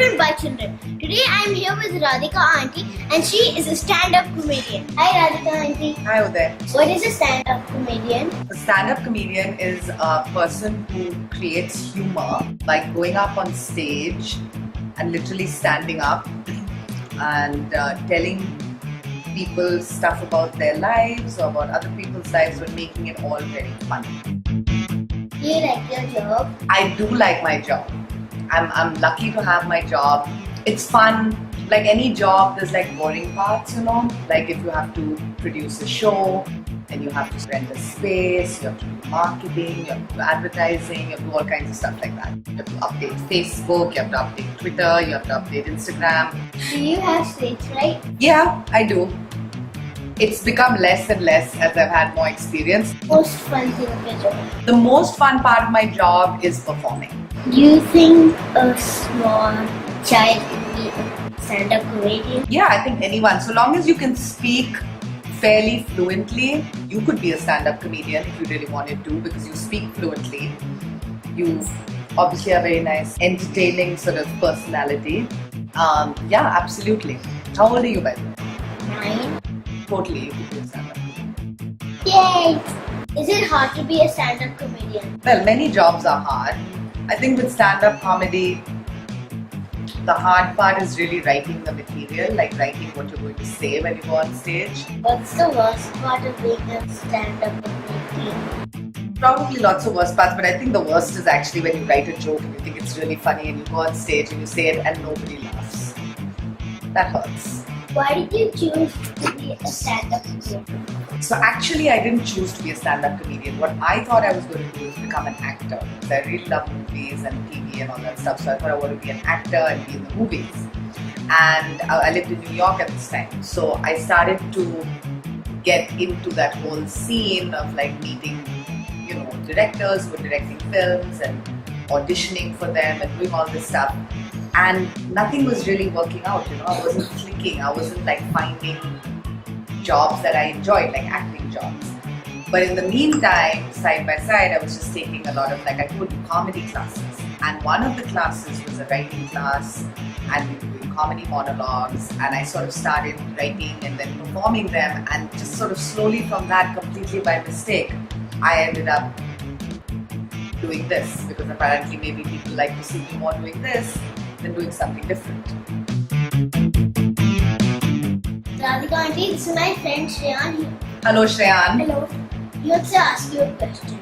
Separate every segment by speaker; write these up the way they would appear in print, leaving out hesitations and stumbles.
Speaker 1: Children by Children. Today I am here with Radhika Auntie and she is a stand-up comedian. Hi Radhika Auntie.
Speaker 2: Hi Uday.
Speaker 1: What is a stand-up comedian?
Speaker 2: A stand-up comedian is a person who creates humor by going up on stage and literally standing up and telling people stuff about their lives or about other people's lives, but making it all very funny.
Speaker 1: Do you like your job?
Speaker 2: I do like my job. I'm lucky to have my job. It's fun. Like any job, there's like boring parts, you know? Like if you have to produce a show and you have to rent a space, you have to do marketing, you have to do advertising, you have to do all kinds of stuff like that. You have to update Facebook, you have to update Twitter, you have to update Instagram.
Speaker 1: Do you have stage fright?
Speaker 2: Yeah, I do. It's become less and less as I've had more experience.
Speaker 1: Most fun thing of your job?
Speaker 2: The most fun part of my job is performing.
Speaker 1: Do you think a small child can be a stand-up comedian?
Speaker 2: Yeah, I think anyone. So long as you can speak fairly fluently, you could be a stand-up comedian if you really wanted to, because you speak fluently. You obviously have a very nice, entertaining sort of personality. Yeah, absolutely. How old are you, by the way?
Speaker 1: 9.
Speaker 2: Totally, you could be a stand-up comedian.
Speaker 1: Yay! Is it hard to be a stand-up comedian?
Speaker 2: Well, many jobs are hard. I think with stand-up comedy, the hard part is really writing the material, like writing what you're going to say when you go on stage.
Speaker 1: What's the worst part of being a stand-up comedian?
Speaker 2: Probably lots of worst parts, but I think the worst is actually when you write a joke and you think it's really funny and you go on stage and you say it and nobody laughs. That hurts.
Speaker 1: Why did you choose to be a stand-up comedian?
Speaker 2: So actually I didn't choose to be a stand-up comedian. What I thought I was going to do is become an actor, because I really love movies and TV and all that stuff. So I thought I want to be an actor and be in the movies. And I lived in New York at this time. So I started to get into that whole scene of like meeting, you know, directors who were directing films and auditioning for them and doing all this stuff. And nothing was really working out, you know. I wasn't clicking. I wasn't like finding jobs that I enjoyed, like acting jobs. But in the meantime, side by side, I was just taking a lot of, like I told you, comedy classes. And one of the classes was a writing class, and we were doing comedy monologues. And I sort of started writing and then performing them, and just sort of slowly from that, completely by mistake, I ended up doing this, because apparently maybe people like to see me more doing this than doing something different.
Speaker 1: Radhika Auntie, this is my friend Shreyan.
Speaker 2: Hello Shreyan.
Speaker 1: Hello. He wants to ask you a question.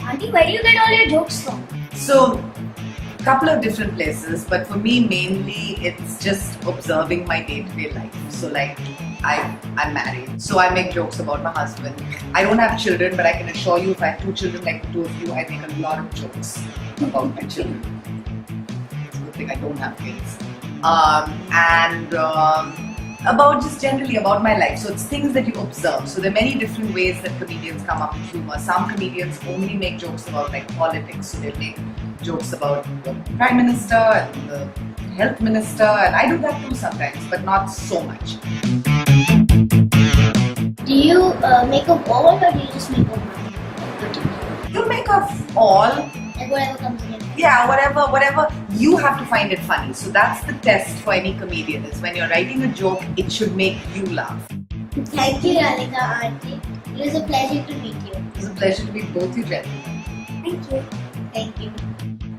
Speaker 1: Auntie, where do you get all your jokes from?
Speaker 2: So, a couple of different places, but for me mainly it's just observing my day-to-day life. So like, I'm married, so I make jokes about my husband. I don't have children, but I can assure you if I had 2 children like the 2 of you, I make a lot of jokes about my children. It's a good thing I don't have kids. About just generally about my life. So it's things that you observe. So there are many different ways that comedians come up with humor. Some comedians only make jokes about like politics. So they'll make jokes about the Prime Minister and the Health Minister, and I do that too sometimes, but not so much.
Speaker 1: Do you make of all, or do you just make of one?
Speaker 2: You make of all.
Speaker 1: Like whatever comes in.
Speaker 2: Yeah, whatever. You have to find it funny. So that's the test for any comedian, is when you're writing a joke, it should make you laugh.
Speaker 1: Thank you, Radhika Auntie. It was a pleasure to meet you.
Speaker 2: It was a pleasure to meet both you gentlemen.
Speaker 1: Thank you. Thank you.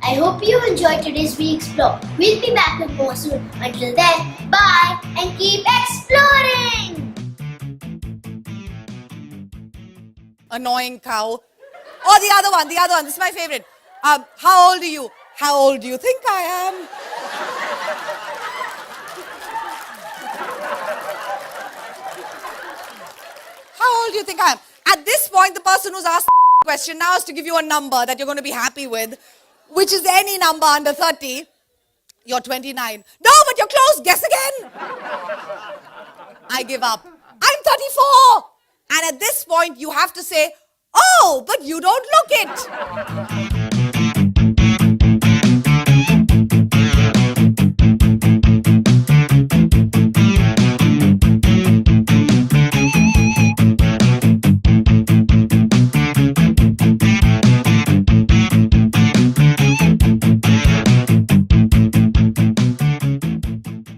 Speaker 1: I hope you enjoyed today's We Explore. We'll be back with more soon. Until then, bye and keep exploring!
Speaker 3: Annoying cow. Oh, the other one. This is my favorite. How old are you? How old do you think I am? How old do you think I am? At this point, the person who's asked the question now has to give you a number that you're going to be happy with, which is any number under 30. You're 29. No, but you're close. Guess again. I give up. I'm 34. And at this point, you have to say, oh, but you don't look it.